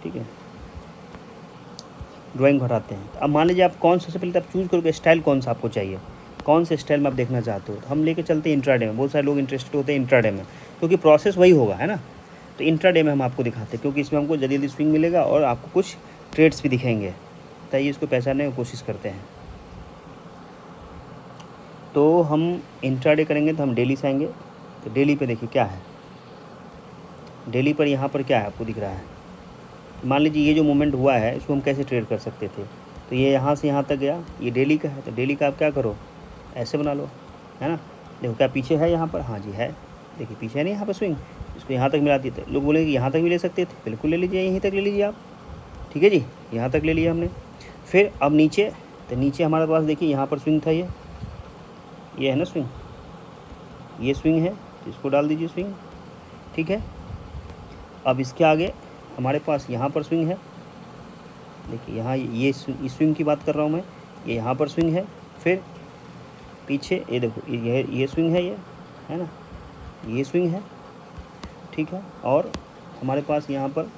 ठीक है, ड्राइंग हटाते हैं। तो अब मान लीजिए आप कौन सा, सबसे पहले आप चूज़ करोगे स्टाइल कौन सा आपको चाहिए, कौन से स्टाइल में आप देखना चाहते हो। तो हम लेके चलते हैं इंट्राडे में। बहुत सारे लोग इंटरेस्टेड होते हैं इंट्राडे में, क्योंकि प्रोसेस वही होगा, है ना। तो इंट्राडे में हम आपको दिखाते हैं, क्योंकि इसमें हमको जल्दी जल्दी स्विंग मिलेगा और आपको कुछ ट्रेड्स भी दिखेंगे, ताकि इसको पहचानने की कोशिश करते हैं। तो हम इंट्राडे करेंगे तो हम डेली से आएंगे। तो डेली पे देखिए क्या है, डेली पर यहाँ पर क्या है आपको दिख रहा है। मान लीजिए ये जो मूवमेंट हुआ है इसको हम कैसे ट्रेड कर सकते थे। तो ये यहाँ से यहाँ तक गया, ये डेली का है। तो डेली का आप क्या करो, ऐसे बना लो, है ना। देखो क्या पीछे है यहाँ पर, हाँ जी है, देखिए पीछे है नहीं यहाँ पर स्विंग, इसको यहाँ तक मिला दिए। तो लोग बोलेंगे यहाँ तक भी ले सकते थे, बिल्कुल ले लीजिए, यहीं तक ले लीजिए आप। ठीक है जी, यहाँ तक ले लिया हमने। फिर अब नीचे, तो नीचे हमारे पास देखिए यहाँ पर स्विंग था, ये है ना स्विंग, ये स्विंग है, तो इसको डाल दीजिए स्विंग। ठीक है, अब इसके आगे हमारे पास यहाँ पर स्विंग है, देखिए यहाँ ये स्विंग की बात कर रहा हूँ मैं, ये यहाँ पर स्विंग है। फिर पीछे ये देखो ये स्विंग है, ये है ना, ये स्विंग है। ठीक है, और हमारे पास यहाँ पर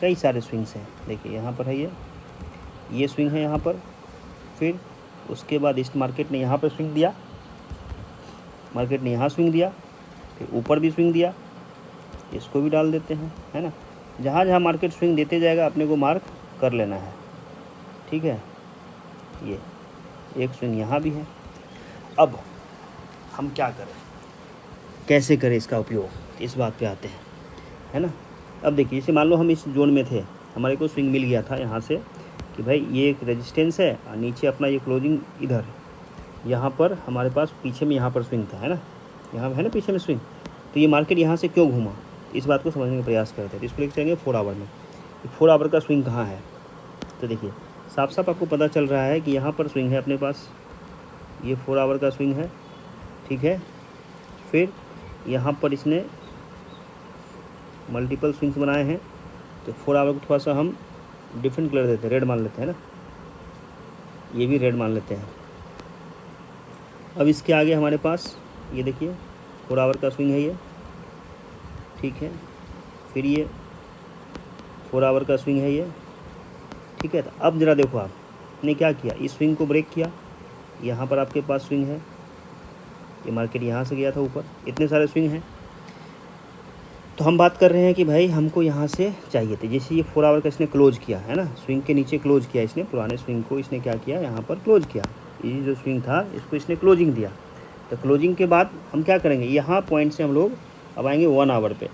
कई सारे स्विंग्स हैं, देखिए यहाँ पर है ये स्विंग है यहाँ पर। फिर उसके बाद इस मार्केट ने यहाँ पर स्विंग दिया, मार्केट ने यहाँ स्विंग दिया, फिर ऊपर भी स्विंग दिया, इसको भी डाल देते हैं, है ना। जहाँ जहाँ मार्केट स्विंग देते जाएगा अपने को मार्क कर लेना है। ठीक है, ये एक स्विंग यहाँ भी है। अब हम क्या करें, कैसे करें इसका उपयोग, इस बात पे आते हैं, है ना। अब देखिए जैसे मान लो हम इस जोन में थे, हमारे को स्विंग मिल गया था यहाँ से कि भाई ये एक रेजिस्टेंस है और नीचे अपना ये क्लोजिंग इधर, यहाँ पर हमारे पास पीछे में यहाँ पर स्विंग था, है ना, यहाँ है ना पीछे में स्विंग। तो ये मार्केट यहाँ से क्यों घूमा, इस बात को समझने का प्रयास करते हैं। तो इसको लेकर चलेंगे 4 आवर में, 4 आवर का स्विंग कहाँ है। तो देखिए साफ साफ आपको पता चल रहा है कि यहाँ पर स्विंग है अपने पास, ये 4 आवर का स्विंग है। ठीक है, फिर यहाँ पर इसने मल्टीपल स्विंग्स बनाए हैं। तो 4 आवर को थोड़ा सा हम डिफरेंट कलर देते हैं, रेड मान लेते हैं ना, ये भी रेड मान लेते हैं। अब इसके आगे हमारे पास ये देखिए 4 आवर का स्विंग है ये। ठीक है, फिर ये 4 आवर का स्विंग है ये। ठीक है, तो अब ज़रा देखो आपने क्या किया, इस स्विंग को ब्रेक किया, यहाँ पर आपके पास स्विंग है, ये मार्केट यहाँ से गया था ऊपर, इतने सारे स्विंग हैं। तो हम बात कर रहे हैं कि भाई हमको यहाँ से चाहिए थे, जैसे ये 4 आवर का इसने क्लोज किया, है ना, स्विंग के नीचे क्लोज किया इसने, पुराने स्विंग को इसने क्या किया, यहाँ पर क्लोज किया, ये जो स्विंग था इसको इसने क्लोजिंग दिया। तो क्लोजिंग के बाद हम क्या करेंगे, यहाँ पॉइंट से हम लोग अब आएंगे 1 आवर पे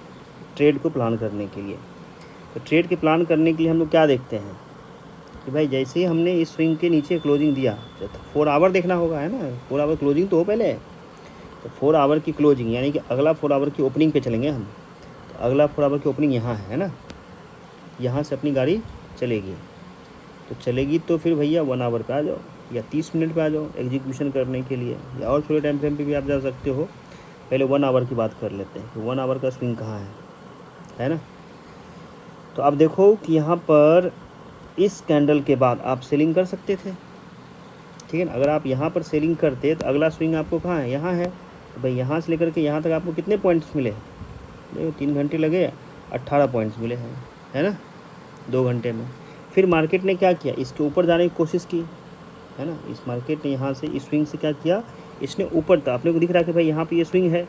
ट्रेड को प्लान करने के लिए। तो ट्रेड के प्लान करने के लिए हम लोग क्या देखते हैं कि भाई जैसे ही हमने इस स्विंग के नीचे क्लोजिंग दिया, तो 4 आवर देखना होगा, है ना, 4 आवर क्लोजिंग तो हो पहले। तो 4 आवर की क्लोजिंग यानी कि अगला 4 आवर की ओपनिंग पे चलेंगे हम। तो अगला 4 आवर की ओपनिंग यहाँ है ना, यहाँ से अपनी गाड़ी चलेगी। तो चलेगी तो फिर भैया 1 आवर पे आ जाओ या 30 मिनट पे आ जाओ एग्जीक्यूशन करने के लिए, या और छोटे टाइम फ्रेम पे भी आप जा सकते हो। पहले 1 आवर की बात कर लेते हैं कि 1 आवर का स्विंग कहाँ है ना। तो अब देखो कि यहाँ पर इस कैंडल के बाद आप सेलिंग कर सकते थे, ठीक है ना। अगर आप यहाँ पर सेलिंग करते तो अगला स्विंग आपको कहाँ है, यहाँ है। तो भाई यहाँ से लेकर के यहाँ तक आपको कितने पॉइंट्स मिले? देखो 3 घंटे लगे, 18 पॉइंट्स मिले हैं, है ना, 2 घंटे में। फिर मार्केट ने क्या किया, इसके ऊपर जाने की कोशिश की, है ना। इस मार्केट ने यहाँ से इस स्विंग से क्या किया, इसने ऊपर था, अपने को दिख रहा है कि भाई यहाँ पे ये स्विंग है,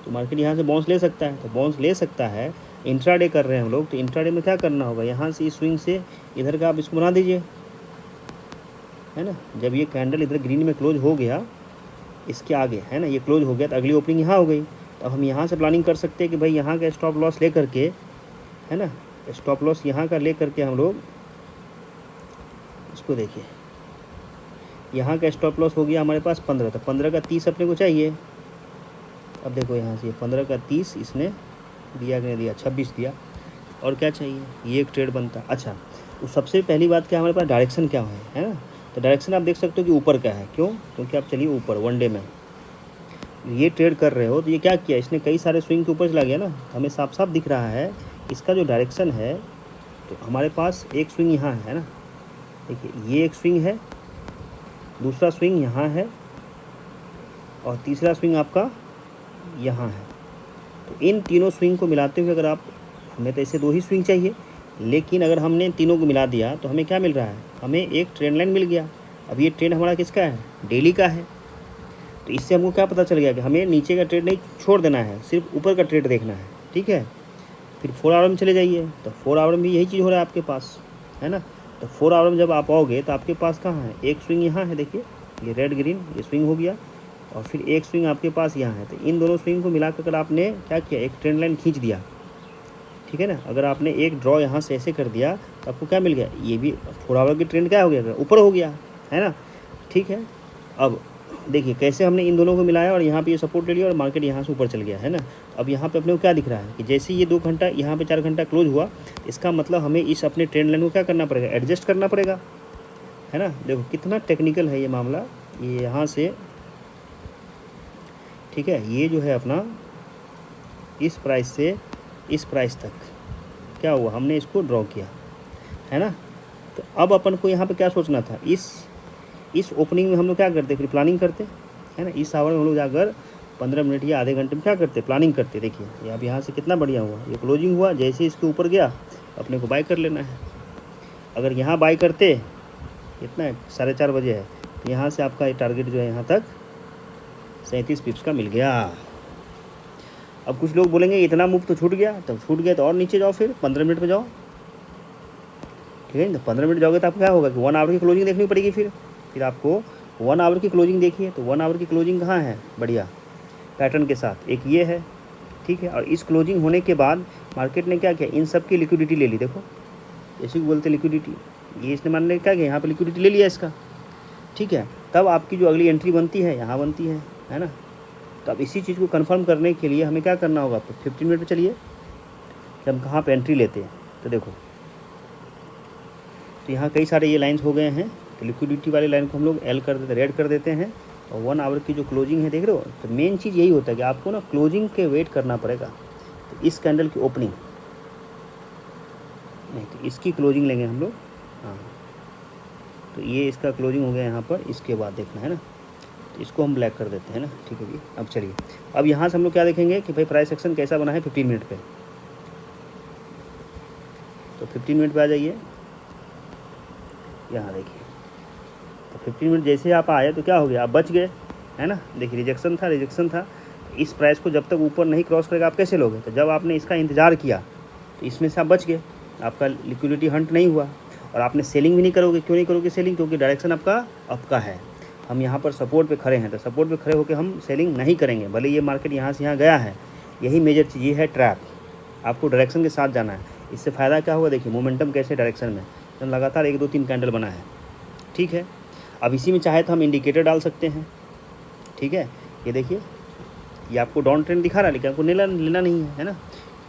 तो मार्केट यहाँ से बाउंस ले सकता है, तो बाउंस ले सकता है। इंट्राडे कर रहे हैं हम लोग, तो इंट्राडे में क्या करना होगा, यहाँ से इस स्विंग से इधर का आप इसको बना दीजिए, है ना। जब ये कैंडल इधर ग्रीन में क्लोज हो गया, इसके आगे, है ना, ये क्लोज हो गया, तो अगली ओपनिंग यहाँ हो गई। तो अब हम यहाँ से प्लानिंग कर सकते हैं कि भाई यहाँ का स्टॉप लॉस ले करके, है ना, स्टॉप लॉस यहाँ का ले करके हम लोग इसको देखिए, यहाँ का स्टॉप लॉस हो गया हमारे पास 15, तो 15 का 30 अपने को चाहिए। अब देखो यहाँ से 15 का 30 इसने दिया कि नहीं दिया, 26 दिया, और क्या चाहिए, ये एक ट्रेड बनता। अच्छा, तो सबसे पहली बात क्या हमारे पास डायरेक्शन क्या है ना। तो डायरेक्शन आप देख सकते हो कि ऊपर का है, क्यों, क्योंकि आप चलिए ऊपर वनडे में ये ट्रेड कर रहे हो, तो ये क्या किया, इसने कई सारे स्विंग के ऊपर चला गया ना, हमें साफ साफ दिख रहा है इसका जो डायरेक्शन है। तो हमारे पास एक स्विंग यहाँ है ना, देखिए ये एक स्विंग है, दूसरा स्विंग यहाँ है, और तीसरा स्विंग आपका यहाँ है। तो इन तीनों स्विंग को मिलाते हुए अगर आप, हमें तो ऐसे 2 ही स्विंग चाहिए, लेकिन अगर हमने तीनों को मिला दिया तो हमें क्या मिल रहा है, हमें एक ट्रेंड लाइन मिल गया। अब ये ट्रेंड हमारा किसका है, डेली का है। तो इससे हमको क्या पता चल गया कि हमें नीचे का ट्रेड नहीं छोड़ देना है, सिर्फ ऊपर का ट्रेड देखना है, ठीक है। फिर 4 आवर में चले जाइए, तो 4 आवर में भी यही चीज़ हो रहा है आपके पास, है ना। तो 4 आवर में जब आप आओगे तो आपके पास कहाँ है, एक स्विंग यहाँ है, देखिए ये रेड ग्रीन ये स्विंग हो गया, और फिर एक स्विंग आपके पास यहाँ है। तो इन दोनों स्विंग को मिलाकर अगर आपने क्या किया, एक ट्रेंड लाइन खींच दिया, ठीक है ना। अगर आपने एक ड्रॉ यहाँ से ऐसे कर दिया तो आपको क्या मिल गया, ये भी 4 आवर की ट्रेंड क्या हो गया, ऊपर हो गया, है ना, ठीक है। अब देखिए कैसे हमने इन दोनों को मिलाया, और यहाँ पे ये सपोर्ट ले लिया और मार्केट यहाँ से ऊपर चल गया, है ना। अब यहाँ पे अपने को क्या दिख रहा है कि जैसे ये 2 घंटा यहाँ पे 4 घंटा क्लोज हुआ, इसका मतलब हमें इस अपने ट्रेंड लाइन को क्या करना पड़ेगा, एडजस्ट करना पड़ेगा, है ना। देखो कितना टेक्निकल है ये मामला, ये यहाँ से, ठीक है, ये जो है अपना इस प्राइस से इस प्राइस तक क्या हुआ, हमने इसको ड्रॉ किया, है ना। तो अब अपन को यहाँ पे क्या सोचना था, इस ओपनिंग में हम लोग क्या करते, फिर प्लानिंग करते, है ना। इस आवर में हम लोग जाकर 15 मिनट या आधे घंटे में क्या करते, प्लानिंग करते। देखिए ये अब यहाँ से कितना बढ़िया हुआ, ये क्लोजिंग हुआ, जैसे इसके ऊपर गया अपने को बाय कर लेना है। अगर यहाँ बाय करते, कितना है, 4:30 बजे है, यहाँ से आपका ये टारगेट जो है यहाँ तक 37 पिप्स का मिल गया। अब कुछ लोग बोलेंगे इतना मूव तो छूट गया, तब छूट गया तो और नीचे जाओ, फिर 15 मिनट में जाओ, ठीक है। तो 15 मिनट जाओगे तो आपको क्या होगा कि 1 आवर की क्लोजिंग देखनी पड़ेगी। फिर आपको 1 आवर की क्लोजिंग देखिए, तो 1 आवर की क्लोजिंग कहाँ है, बढ़िया पैटर्न के साथ, एक ये है, ठीक है। और इस क्लोजिंग होने के बाद मार्केट ने क्या किया, इन सब की लिक्विडिटी ले ली, देखो जैसे कि बोलते लिक्विडिटी, ये इसने मान लिया क्या किया, यहाँ पर लिक्विडिटी ले लिया इसका, ठीक है। तब आपकी जो अगली एंट्री बनती है यहाँ बनती है ना। तो अब इसी चीज़ को कंफर्म करने के लिए हमें क्या करना होगा, तो 15 मिनट पे चलिए कि हम कहाँ पे एंट्री लेते हैं। तो देखो, तो यहाँ कई सारे ये लाइंस हो गए हैं, तो लिक्विडिटी वाले लाइन को हम लोग एल कर देते, रेड कर देते हैं, और 1 आवर की जो क्लोजिंग है देख रहे हो। तो मेन चीज़ यही होता है कि आपको ना क्लोजिंग के वेट करना पड़ेगा। तो इस कैंडल की ओपनिंग नहीं, तो इसकी क्लोजिंग लेंगे हम लोग, हाँ। तो ये इसका क्लोजिंग हो गया यहाँ पर, इसके बाद देखना है ना, तो इसको हम ब्लैक कर देते हैं ना, ठीक है जी। अब चलिए, अब यहाँ से हम लोग क्या देखेंगे कि भाई प्राइस एक्शन कैसा बना है 15 मिनट पे। तो 15 मिनट पे आ जाइए, यहाँ देखिए, तो 15 मिनट जैसे आप आए तो क्या हो गया, आप बच गए, है ना। देखिए रिजेक्शन था। इस प्राइस को जब तक ऊपर नहीं क्रॉस करेगा आप कैसे लोगे, तो जब आपने इसका इंतज़ार किया तो इसमें से आप बच गए, आपका लिक्विडिटी हंट नहीं हुआ, और आपने सेलिंग भी नहीं करोगे। क्यों नहीं करोगे सेलिंग, क्योंकि डायरेक्शन आपका आपका है। हम यहाँ पर सपोर्ट पे खड़े हैं, तो सपोर्ट पे खड़े होकर हम सेलिंग नहीं करेंगे, भले ये मार्केट यहाँ से यहाँ गया है। यही मेजर चीज़ ये है ट्रैप, आपको डायरेक्शन के साथ जाना है। इससे फ़ायदा क्या हुआ, देखिए मोमेंटम कैसे डायरेक्शन में, तो लगातार 1 2 3 कैंडल बना है, ठीक है। अब इसी में चाहे तो हम इंडिकेटर डाल सकते हैं, ठीक है। ये देखिए, ये आपको डाउन ट्रेंड दिखा रहा है, लेकिन आपको लेना नहीं है ना।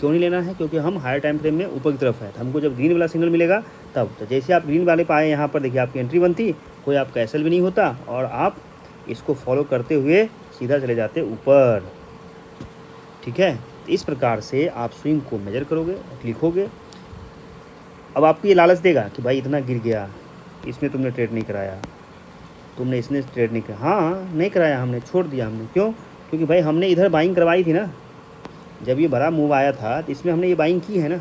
क्यों नहीं लेना है, क्योंकि हम हायर टाइम फ्रेम में ऊपर की तरफ है। तो हमको जब ग्रीन वाला सिग्नल मिलेगा तब, तो जैसे आप ग्रीन वाले पाए यहाँ पर देखिए आपकी एंट्री बनती, कोई आपका एसएल भी नहीं होता, और आप इसको फॉलो करते हुए सीधा चले जाते ऊपर, ठीक है। तो इस प्रकार से आप स्विंग को मेजर करोगे, लिखोगे। अब आपको ये लालच देगा कि भाई इतना गिर गया, इसमें तुमने ट्रेड नहीं कराया, तुमने इसने ट्रेड नहीं किया। हाँ नहीं कराया हमने, छोड़ दिया हमने, क्यों, क्योंकि भाई हमने इधर बाइंग करवाई थी ना, जब ये बड़ा मूव आया था तो इसमें हमने ये बाइंग की है ना,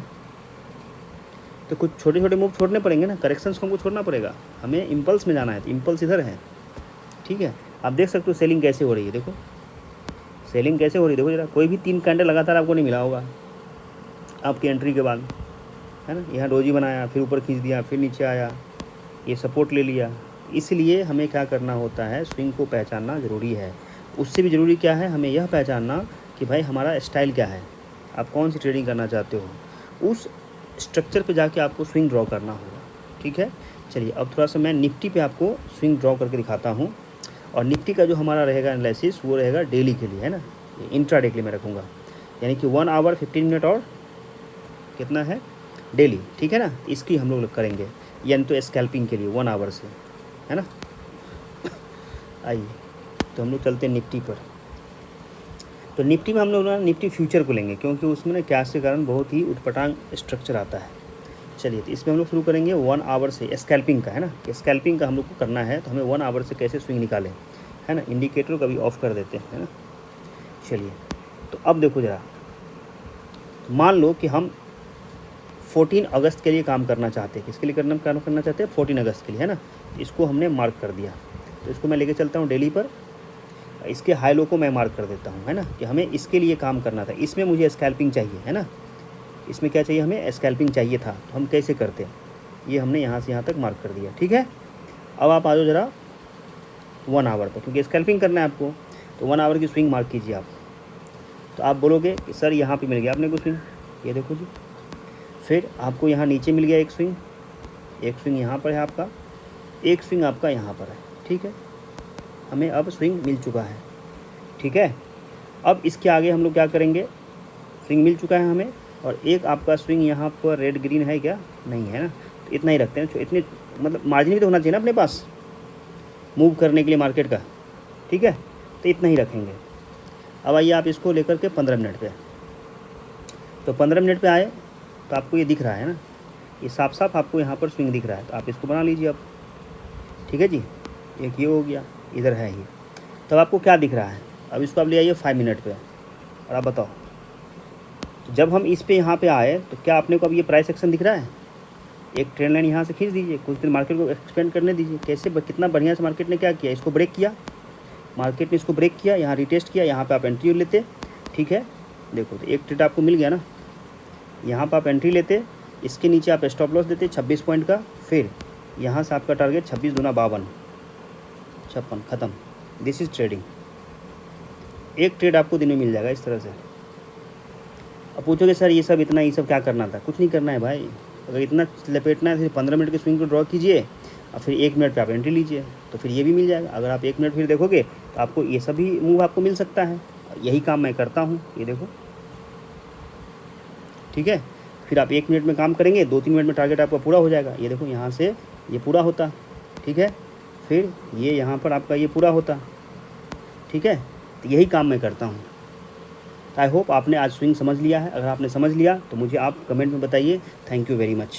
तो कुछ छोटे छोटे मूव छोड़ने पड़ेंगे ना, करेक्शंस को हमको छोड़ना पड़ेगा। हमें इम्पल्स में जाना है, तो इम्पल्स इधर है, ठीक है। आप देख सकते हो सेलिंग कैसे हो रही है, देखो सेलिंग कैसे हो रही है, देखो जरा, कोई भी 3 कैंडल लगातार आपको नहीं मिला होगा आपकी एंट्री के बाद, है ना। यहाँ डोजी बनाया, फिर ऊपर खींच दिया, फिर नीचे आया, ये सपोर्ट ले लिया। इसलिए हमें क्या करना होता है, स्विंग को पहचानना ज़रूरी है। उससे भी ज़रूरी क्या है, हमें यह पहचानना कि भाई हमारा स्टाइल क्या है, आप कौन सी ट्रेडिंग करना चाहते हो, उस स्ट्रक्चर पे जाके आपको स्विंग ड्रॉ करना होगा, ठीक है। चलिए अब थोड़ा सा मैं निफ्टी पे आपको स्विंग ड्रॉ करके दिखाता हूँ। और निफ्टी का जो हमारा रहेगा एनालिसिस वो रहेगा डेली के लिए, है ना, इंट्राडे के लिए मैं रखूँगा, यानी कि 1 आवर 15 मिनट और कितना है डेली, ठीक है ना। इसकी हम लोग करेंगे, यानी तो स्कैल्पिंग के लिए 1 आवर से, है ना। आइए तो हम लोग चलते हैं निफ्टी पर। तो निफ्टी में हम लोग ना निफ्टी फ्यूचर को लेंगे, क्योंकि उसमें ना कैश के कारण बहुत ही उटपटांग स्ट्रक्चर आता है। चलिए तो इसमें हम लोग शुरू करेंगे 1 आवर से, स्कैल्पिंग का, है ना, स्कैल्पिंग का हम लोग को करना है। तो हमें 1 आवर से कैसे स्विंग निकालें, है ना। इंडिकेटर को अभी ऑफ कर देते हैं, है ना। चलिए तो अब देखो ज़रा, मान लो कि हम 14 अगस्त के लिए काम करना चाहते हैं। किसके लिए काम करना चाहते हैं, 14 अगस्त के लिए, है ना। इसको हमने मार्क कर दिया, तो इसको मैं लेके चलता हूँ डेली पर। इसके हाई लो को मैं मार्क कर देता हूँ, है ना, कि हमें इसके लिए काम करना था। इसमें मुझे स्कैल्पिंग चाहिए, है ना, इसमें क्या चाहिए, हमें स्कैल्पिंग चाहिए था। तो हम कैसे करते हैं, ये हमने यहाँ से यहाँ तक मार्क कर दिया, ठीक है। अब आप आ जाओ ज़रा 1 आवर पर, क्योंकि स्कैल्पिंग करना है आपको। तो 1 आवर की स्विंग मार्क कीजिए आप। तो आप बोलोगे कि सर यहाँ पे मिल गया आपने को स्विंग, ये देखो जी। फिर आपको यहाँ नीचे मिल गया एक स्विंग यहाँ पर है आपका, एक स्विंग आपका यहाँ पर है, ठीक है। हमें अब स्विंग मिल चुका है, ठीक है। अब इसके आगे हम लोग क्या करेंगे, स्विंग मिल चुका है हमें, और एक आपका स्विंग यहाँ पर रेड ग्रीन है क्या, नहीं है ना, तो इतना ही रखते हैं। इतने मतलब मार्जिन भी तो होना चाहिए ना अपने पास मूव करने के लिए मार्केट का, ठीक है, तो इतना ही रखेंगे। अब आइए आप इसको लेकर के 15 मिनट पे, तो 15 मिनट पे आए तो आपको ये दिख रहा है ना, ये साफ साफ आपको यहाँ पर स्विंग दिख रहा है। तो आप इसको बना लीजिए अब, ठीक है जी। एक ये हो गया, इधर है ये। तब आपको क्या दिख रहा है, अब इसको आप ले आइए 5 मिनट पे, और आप बताओ, तो जब हम इस पे यहाँ पे आए तो क्या आपने को अब ये प्राइस एक्शन दिख रहा है। एक ट्रेंड लाइन यहाँ से खींच दीजिए, कुछ दिन मार्केट को एक्सपेंड करने दीजिए। कैसे कितना बढ़िया से मार्केट ने क्या किया, इसको ब्रेक किया, मार्केट ने इसको ब्रेक किया, यहाँ रिटेस्ट किया, यहाँ पे आप एंट्री लेते, ठीक है। देखो तो एक ट्रेड आपको मिल गया ना, यहाँ पर आप एंट्री लेते, इसके नीचे आप स्टॉप लॉस देते 26 पॉइंट का। फिर यहाँ से आपका टारगेट 26 दूना 52, 56, ख़त्म। This is trading. एक ट्रेड आपको दिन में मिल जाएगा इस तरह से। अब पूछोगे सर ये सब क्या करना था, कुछ नहीं करना है भाई। अगर इतना लपेटना है फिर 15 मिनट के स्विंग को ड्रॉ कीजिए, और फिर 1 मिनट पे आप एंट्री लीजिए, तो फिर ये भी मिल जाएगा। अगर आप 1 मिनट फिर देखोगे तो आपको ये सभी मूव आपको मिल सकता है। यही काम मैं करता हूँ, ये देखो, ठीक है। फिर आप 1 मिनट में काम करेंगे, 2-3 मिनट में टारगेट आपका पूरा हो जाएगा। ये देखो यहाँ से ये पूरा होता, ठीक है। फिर ये यहाँ पर आपका ये पूरा होता, ठीक है। तो यही काम मैं करता हूँ। आई होप आपने आज स्विंग समझ लिया है। अगर आपने समझ लिया तो मुझे आप कमेंट में बताइए। Thank you very much.